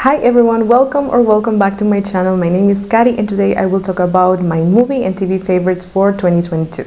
Hi everyone, welcome back to my channel. My name is Kari and today I will talk about my movie and TV favorites for 2022.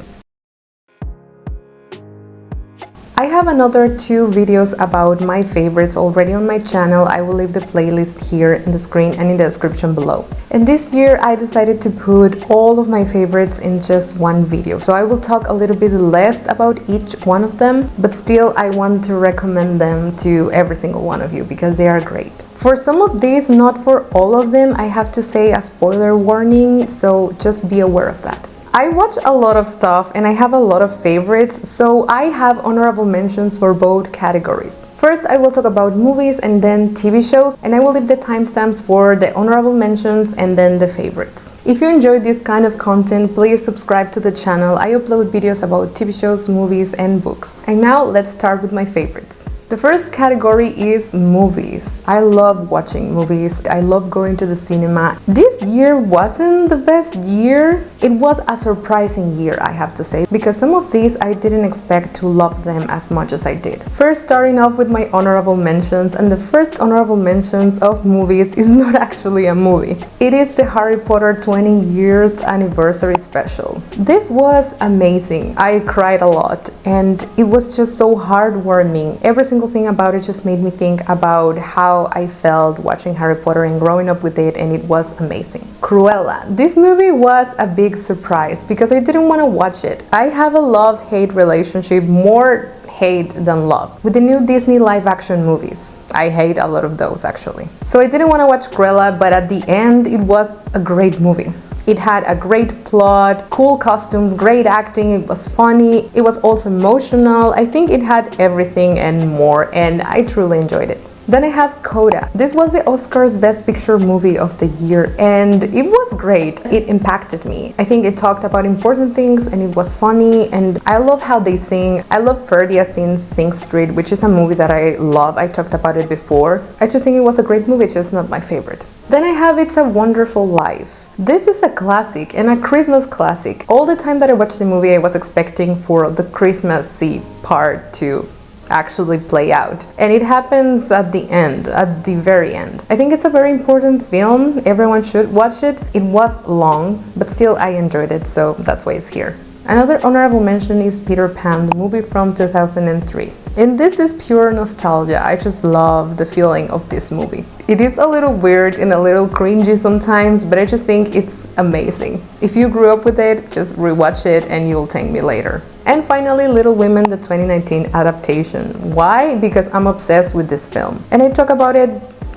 I have another 2 videos about my favorites already on my channel. I will leave the playlist here in the screen and in the description below. And this year I decided to put all of my favorites in just one video. So I will talk a little bit less about each one of them, but still I want to recommend them to every single one of you because they are great. For some of these, not for all of them, I have to say a spoiler warning, so just be aware of that. I watch a lot of stuff and I have a lot of favorites, so I have honorable mentions for both categories. First, I will talk about movies and then TV shows, and I will leave the timestamps for the honorable mentions and then the favorites. If you enjoy this kind of content, please subscribe to the channel. I upload videos about TV shows, movies, and books. And now let's start with my favorites. The first category is movies. I love watching movies. I love going to the cinema. This year wasn't the best year. It was a surprising year, I have to say, because some of these I didn't expect to love them as much as I did. First, starting off with my honorable mentions, and the first honorable mentions of movies is not actually a movie. It is the Harry Potter 20th anniversary special. This was amazing. I cried a lot and it was just so heartwarming. Every single thing about it just made me think about how I felt watching Harry Potter and growing up with it, and it was amazing. Cruella. This movie was a big surprise because I didn't want to watch it. I have a love-hate relationship, more hate than love, with the new Disney live-action movies. I hate a lot of those actually. So I didn't want to watch Cruella, but at the end it was a great movie. It had a great plot, cool costumes, great acting, it was funny, it was also emotional. I think it had everything and more, and I truly enjoyed it. Then I have Coda. This was the Oscars Best Picture Movie of the year, and it was great. It impacted me. I think it talked about important things and it was funny, and I love how they sing. I love Ferdia Sin's Sing Street, which is a movie that I love. I talked about it before. I just think it was a great movie, it's just not my favorite. Then I have It's a Wonderful Life. This is a classic and a Christmas classic. All the time that I watched the movie, I was expecting for the Christmassy part to actually play out, and it happens at the end, at the very end. I think it's a very important film. Everyone should watch it. It was long, but still I enjoyed it, so that's why it's here. Another honorable mention is Peter Pan, the movie from 2003. And this is pure nostalgia. I just love the feeling of this movie. It is a little weird and a little cringy sometimes, but I just think it's amazing. If you grew up with it, just rewatch it and you'll thank me later. And finally, Little Women, the 2019 adaptation. Why? Because I'm obsessed with this film. And I talk about it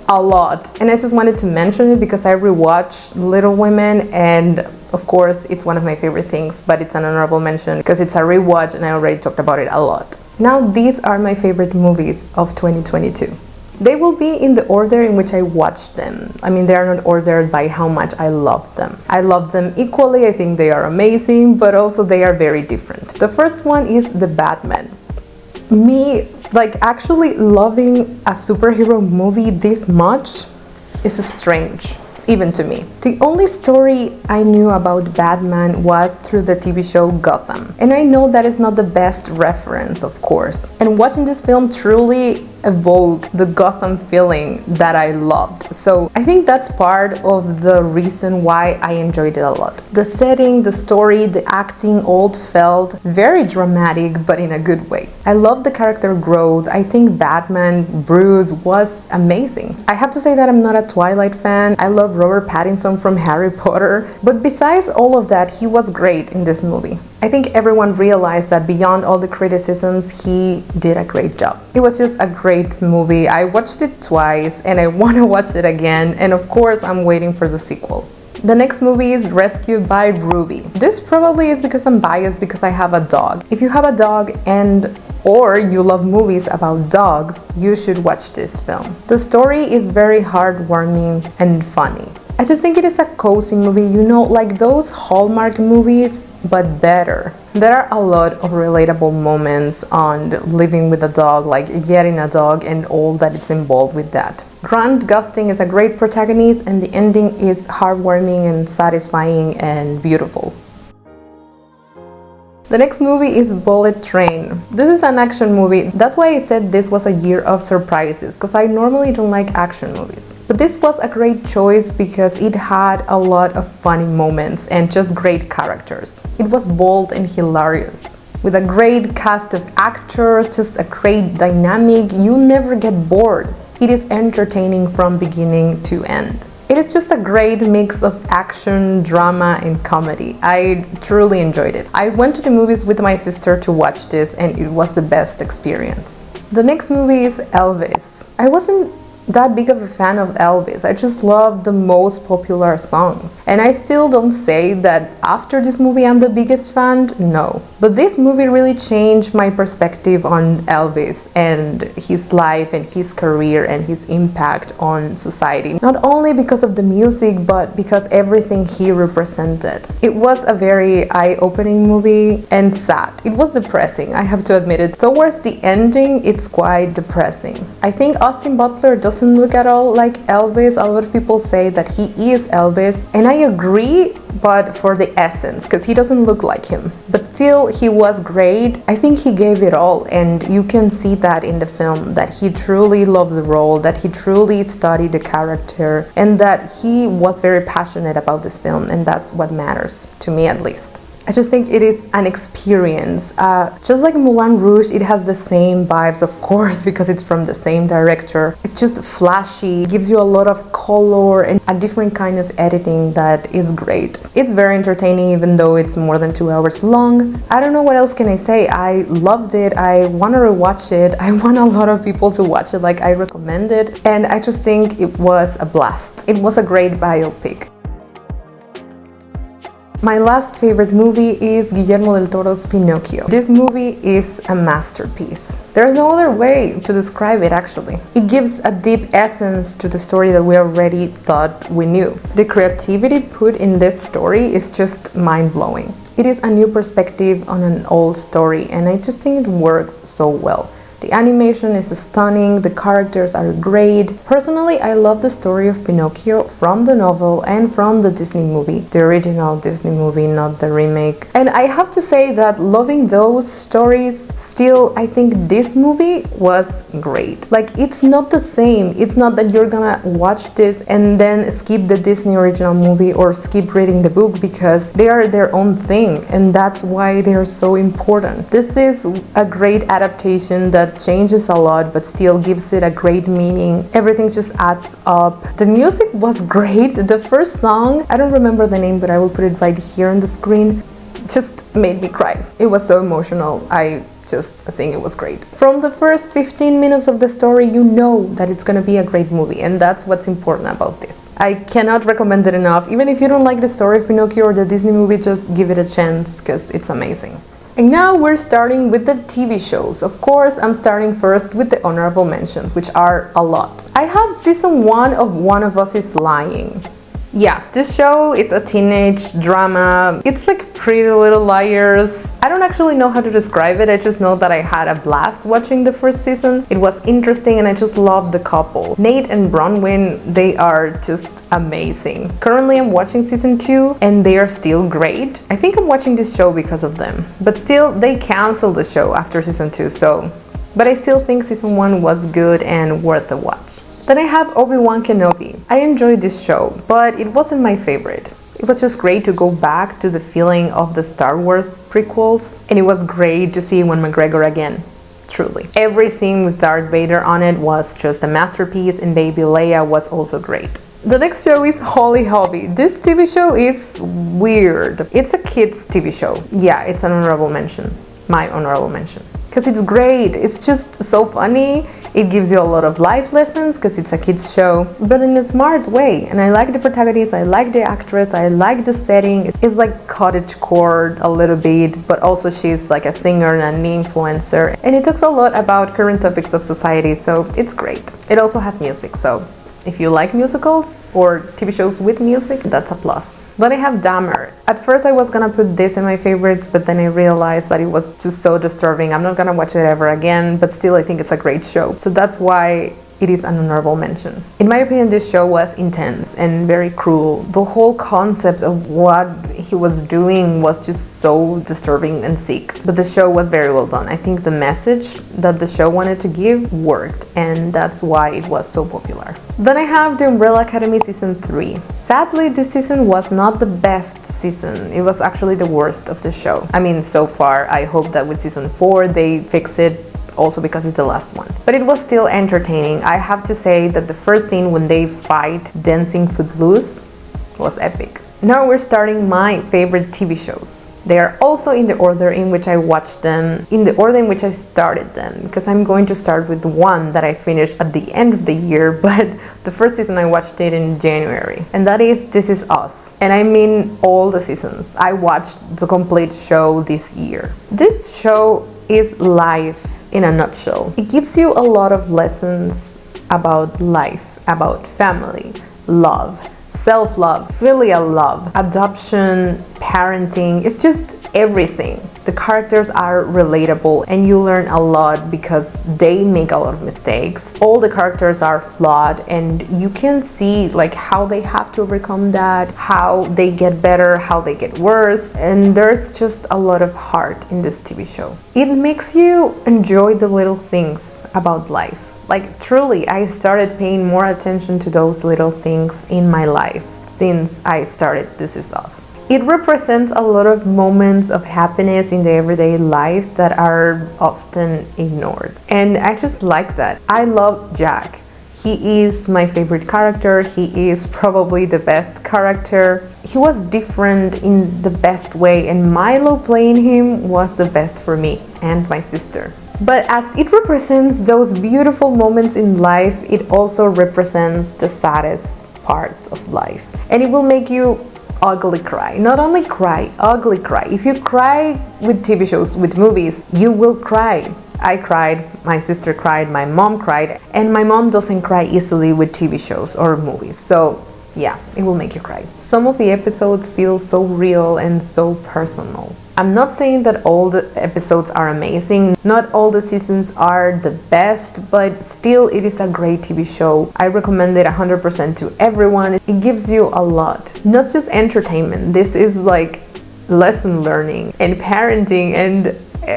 a lot. And I just wanted to mention it because I rewatched Little Women, and of course, it's one of my favorite things, but it's an honorable mention because it's a rewatch and I already talked about it a lot. Now, these are my favorite movies of 2022. They will be in the order in which I watched them. I mean, they are not ordered by how much I love them. I love them equally. I think they are amazing, but also they are very different. The first one is The Batman. Me, actually loving a superhero movie this much is strange, even to me. The only story I knew about Batman was through the TV show Gotham. And I know that is not the best reference, of course. And watching this film truly evoked the Gotham feeling that I loved. So I think that's part of the reason why I enjoyed it a lot. The setting, the story, the acting all felt very dramatic, but in a good way. I love the character growth. I think Batman, Bruce, was amazing. I have to say that I'm not a Twilight fan. I love Robert Pattinson from Harry Potter. But besides all of that, he was great in this movie. I think everyone realized that beyond all the criticisms, he did a great job. It was just a great movie. I watched it twice and I want to watch it again, and of course I'm waiting for the sequel. The next movie is Rescued by Ruby. This probably is because I'm biased because I have a dog. If you have a dog or you love movies about dogs, you should watch this film. The story is very heartwarming and funny. I just think it is a cozy movie, you know, like those Hallmark movies, but better. There are a lot of relatable moments on living with a dog, like getting a dog and all that is involved with that. Grant Gustin is a great protagonist, and the ending is heartwarming and satisfying and beautiful. The next movie is Bullet Train. This is an action movie. That's why I said this was a year of surprises, because I normally don't like action movies. But this was a great choice because it had a lot of funny moments and just great characters. It was bold and hilarious, with a great cast of actors, just a great dynamic. You never get bored. It is entertaining from beginning to end. It is just a great mix of action, drama, and comedy. I truly enjoyed it. I went to the movies with my sister to watch this, and it was the best experience. The next movie is Elvis. I wasn't that big of a fan of Elvis. I just loved the most popular songs. And I still don't say that after this movie I'm the biggest fan, no. But this movie really changed my perspective on Elvis and his life and his career and his impact on society. Not only because of the music, but because everything he represented. It was a very eye-opening movie and sad. It was depressing, I have to admit it. Towards the ending, it's quite depressing. I think Austin Butler doesn't look at all like Elvis. A lot of people say that he is Elvis, and I agree, but for the essence, because he doesn't look like him. But still, he was great. I think he gave it all, and you can see that in the film, that he truly loved the role, that he truly studied the character, and that he was very passionate about this film, and that's what matters, to me at least. I just think it is an experience. Just like Moulin Rouge, it has the same vibes, of course, because it's from the same director. It's just flashy, it gives you a lot of color and a different kind of editing that is great. It's very entertaining, even though it's more than 2 hours long. I don't know what else can I say. I loved it. I want to rewatch it. I want a lot of people to watch it. Like, I recommend it. And I just think it was a blast. It was a great biopic. My last favorite movie is Guillermo del Toro's Pinocchio. This movie is a masterpiece. There's no other way to describe it, actually. It gives a deep essence to the story that we already thought we knew. The creativity put in this story is just mind-blowing. It is a new perspective on an old story, and I just think it works so well. The animation is stunning, the characters are great. Personally, I love the story of Pinocchio from the novel and from the Disney movie, the original Disney movie, not the remake. And I have to say that loving those stories, still, I think this movie was great. Like, it's not the same. It's not that you're gonna watch this and then skip the Disney original movie or skip reading the book, because they are their own thing, and that's why they are so important. This is a great adaptation that changes a lot but still gives it a great meaning. Everything just adds up. The music was great. The first song, I don't remember the name, but I will put it right here on the screen, just made me cry. It was so emotional. I think it was great. From the first 15 minutes of the story, you know that it's gonna be a great movie, and that's what's important about this. I cannot recommend it enough. Even if you don't like the story of Pinocchio or the Disney movie, just give it a chance, because it's amazing. And now we're starting with the TV shows. Of course, I'm starting first with the honorable mentions, which are a lot. I have season 1 of One of Us is Lying. Yeah, this show is a teenage drama. It's like Pretty Little Liars. I don't actually know how to describe it. I just know that I had a blast watching the first season. It was interesting and I just loved the couple. Nate and Bronwyn, they are just amazing. Currently, I'm watching season 2 and they are still great. I think I'm watching this show because of them. But still, they canceled the show after season 2, so... But I still think season 1 was good and worth a watch. Then I have Obi-Wan Kenobi. I enjoyed this show, but it wasn't my favorite. It was just great to go back to the feeling of the Star Wars prequels, and it was great to see Ewan McGregor again, truly. Every scene with Darth Vader on it was just a masterpiece, and Baby Leia was also great. The next show is Holly Hobby. This TV show is weird. It's a kids TV show. Yeah, it's an honorable mention. My honorable mention. Because it's great. It's just so funny. It gives you a lot of life lessons because it's a kids show, but in a smart way. And I like the protagonist, I like the actress, I like the setting. It's like cottagecore a little bit, but also she's like a singer and an influencer. And it talks a lot about current topics of society, so it's great. It also has music, so if you like musicals or TV shows with music, that's a plus. Then I have Dahmer. At first I was gonna put this in my favorites, but then I realized that it was just so disturbing. I'm not gonna watch it ever again, but still I think it's a great show. So that's why it is an honorable mention. In my opinion, this show was intense and very cruel. The whole concept of what he was doing was just so disturbing and sick. But the show was very well done. I think the message that the show wanted to give worked, and that's why it was so popular. Then I have The Umbrella Academy Season 3. Sadly, this season was not the best season. It was actually the worst of the show. I mean, so far. I hope that with Season 4 they fix it, also because it's the last one. But it was still entertaining. I have to say that the first scene when they fight dancing footloose was epic. Now we're starting my favorite TV shows. They are also in the order in which I watched them, in the order in which I started them, because I'm going to start with one that I finished at the end of the year, but the first season I watched it in January, and that is This Is Us. And I mean all the seasons. I watched the complete show this year. This show is life in a nutshell. It gives you a lot of lessons about life, about family, love, self-love, filial love, adoption, parenting. It's just everything. The characters are relatable and you learn a lot because they make a lot of mistakes. All the characters are flawed and you can see like how they have to overcome that, how they get better, how they get worse, and there's just a lot of heart in this TV show. It makes you enjoy the little things about life. Like truly, I started paying more attention to those little things in my life since I started This Is Us. It represents a lot of moments of happiness in the everyday life that are often ignored. And I just like that. I love Jack. He is my favorite character. He is probably the best character. He was different in the best way, and Milo playing him was the best for me and my sister. But as it represents those beautiful moments in life, it also represents the saddest parts of life. And it will make you ugly cry. Not only cry, ugly cry. If you cry with TV shows, with movies, you will cry. I cried, my sister cried, my mom cried, and my mom doesn't cry easily with TV shows or movies. So yeah, it will make you cry. Some of the episodes feel so real and so personal. I'm not saying that all the episodes are amazing, not all the seasons are the best, but still it is a great TV show. I recommend it 100% to everyone. It gives you a lot, not just entertainment. This is like lesson learning and parenting and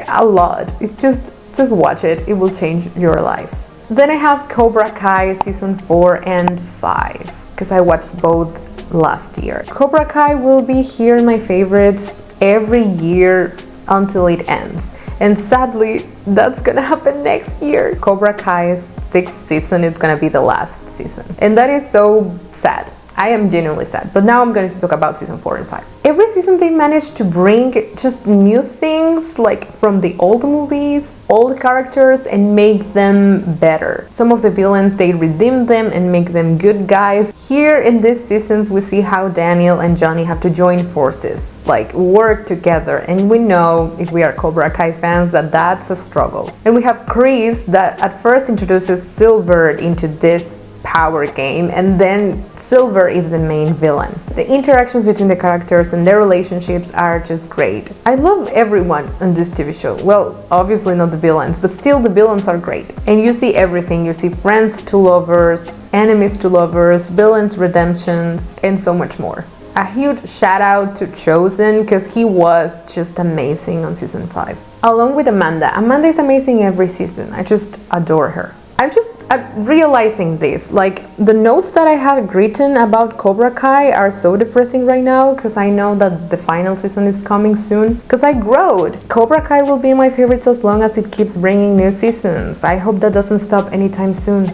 a lot. It's just watch it, it will change your life. Then I have Cobra Kai Season 4 and 5, because I watched both last year. Cobra Kai will be here in my favorites every year until it ends. And sadly, that's gonna happen next year. Cobra Kai's 6th season is gonna be the last season. And that is so sad. I am genuinely sad. But now I'm going to talk about Season 4 and 5. Every season they managed to bring just new things, like from the old movies, old characters, and make them better. Some of the villains, they redeem them and make them good guys. Here in these seasons, we see how Daniel and Johnny have to join forces, like work together. And we know, if we are Cobra Kai fans, that that's a struggle. And we have Chris that at first introduces Silver into this power game, and then Silver is the main villain. The interactions between the characters and their relationships are just great. I love everyone on this TV show. Well, obviously not the villains, but still the villains are great. And you see everything. You see friends to lovers, enemies to lovers, villains, redemptions, and so much more. A huge shout out to Chosen, because he was just amazing on Season 5. Along with Amanda. Amanda is amazing every season. I just adore her. I'm realizing this, like the notes that I have written about Cobra Kai are so depressing right now, because I know that the final season is coming soon. Because I growed. Cobra Kai will be my favorites as long as it keeps bringing new seasons. I hope that doesn't stop anytime soon.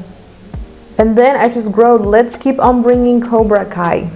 And then I just growed. Let's keep on bringing Cobra Kai.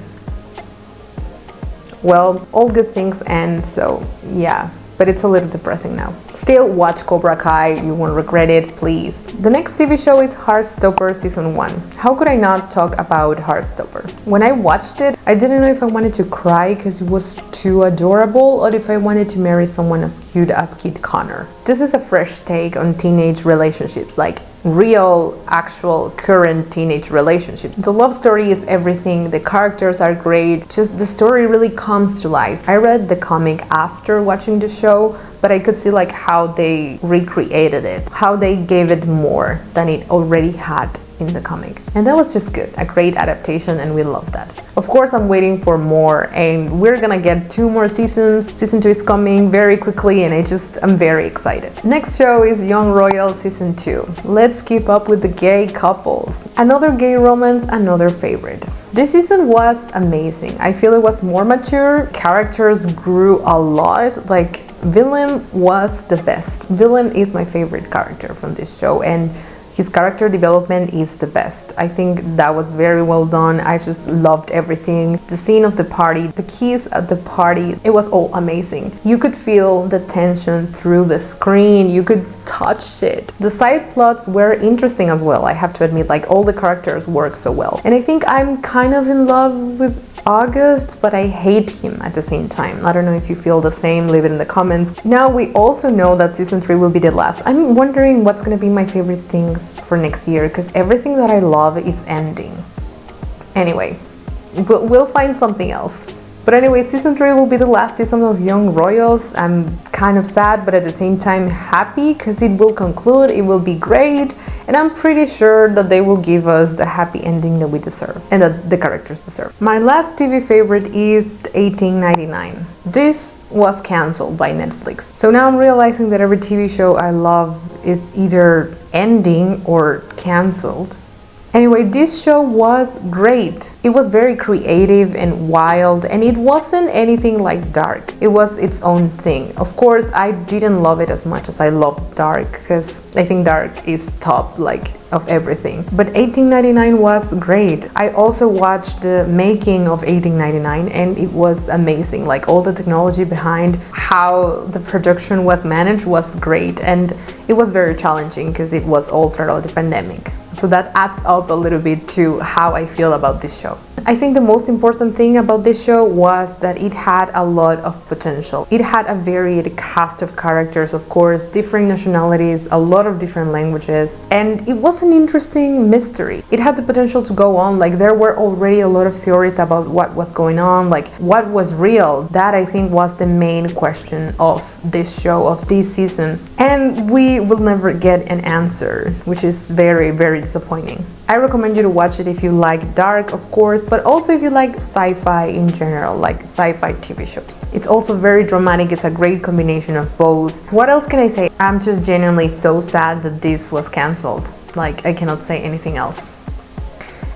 Well, all good things end, so yeah. But it's a little depressing now. Still, watch Cobra Kai, you won't regret it, please. The next TV show is Heartstopper Season 1. How could I not talk about Heartstopper? When I watched it, I didn't know if I wanted to cry because it was too adorable, or if I wanted to marry someone as cute as Kit Connor. This is a fresh take on teenage relationships, like real, actual, current teenage relationships. The love story is everything, the characters are great, just the story really comes to life. I read the comic after watching the show, but I could see like how they recreated it, how they gave it more than it already had in the comic. And that was just good, a great adaptation, and we love that. Of course, I'm waiting for more, and we're gonna get 2 more seasons. Season 2 is coming very quickly, and I'm very excited. Next show is Youn Royals Season 2. Let's keep up with the gay couples. Another gay romance, another favorite. This season was amazing. I feel it was more mature. Characters grew a lot. Like, Willem was the best. Willem is my favorite character from this show, and his character development is the best. I think that was very well done. I just loved everything. The scene of the party, the kiss at the party, it was all amazing. You could feel the tension through the screen. You could touch it. The side plots were interesting as well. I have to admit, like, all the characters work so well. And I think I'm kind of in love with August, but I hate him at the same time. I don't know if you feel the same, leave it in the comments. Now we also know that season 3 will be the last. I'm wondering what's gonna be my favorite things for next year, because everything that I love is ending. Anyway, we'll find something else. But anyway, season 3 will be the last season of Youn Royals. I'm kind of sad, but at the same time happy, because it will conclude, it will be great, and I'm pretty sure that they will give us the happy ending that we deserve, and that the characters deserve. My last TV favorite is 1899. This was cancelled by Netflix. So now I'm realizing that every TV show I love is either ending or cancelled. Anyway, this show was great. It was very creative and wild, and it wasn't anything like Dark. It was its own thing. Of course, I didn't love it as much as I loved Dark, because I think Dark is top, like, of everything. But 1899 was great. I also watched the making of 1899, and it was amazing. Like, all the technology behind how the production was managed was great, and it was very challenging because it was all throughout the pandemic. So that adds up a little bit to how I feel about this show. I think the most important thing about this show was that it had a lot of potential. It had a varied cast of characters, of course, different nationalities, a lot of different languages, and it was an interesting mystery. It had the potential to go on. Like, there were already a lot of theories about what was going on, like what was real. That, I think, was the main question of this show, of this season, and we will never get an answer, which is very, very disappointing. I recommend you to watch it if you like Dark, of course, but also if you like sci-fi in general, like sci-fi TV shows. It's also very dramatic. It's a great combination of both. What else can I say? I'm just genuinely so sad that this was cancelled. Like, I cannot say anything else.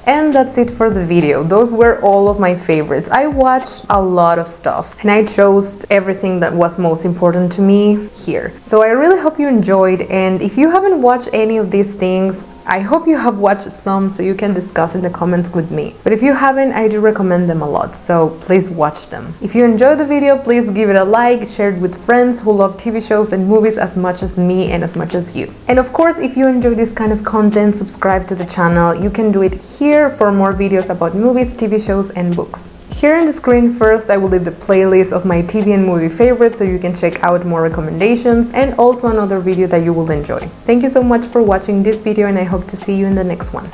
And that's it for the video. Those were all of my favorites. I watched a lot of stuff, and I chose everything that was most important to me here. So I really hope you enjoyed, and if you haven't watched any of these things, I hope you have watched some so you can discuss in the comments with me. But if you haven't, I do recommend them a lot, so please watch them. If you enjoyed the video, please give it a like, share it with friends who love TV shows and movies as much as me and as much as you. And of course, if you enjoy this kind of content, subscribe to the channel. You can do it here for more videos about movies, TV shows, and books. Here on the screen first, I will leave the playlist of my TV and movie favorites so you can check out more recommendations, and also another video that you will enjoy. Thank you so much for watching this video, and I hope to see you in the next one.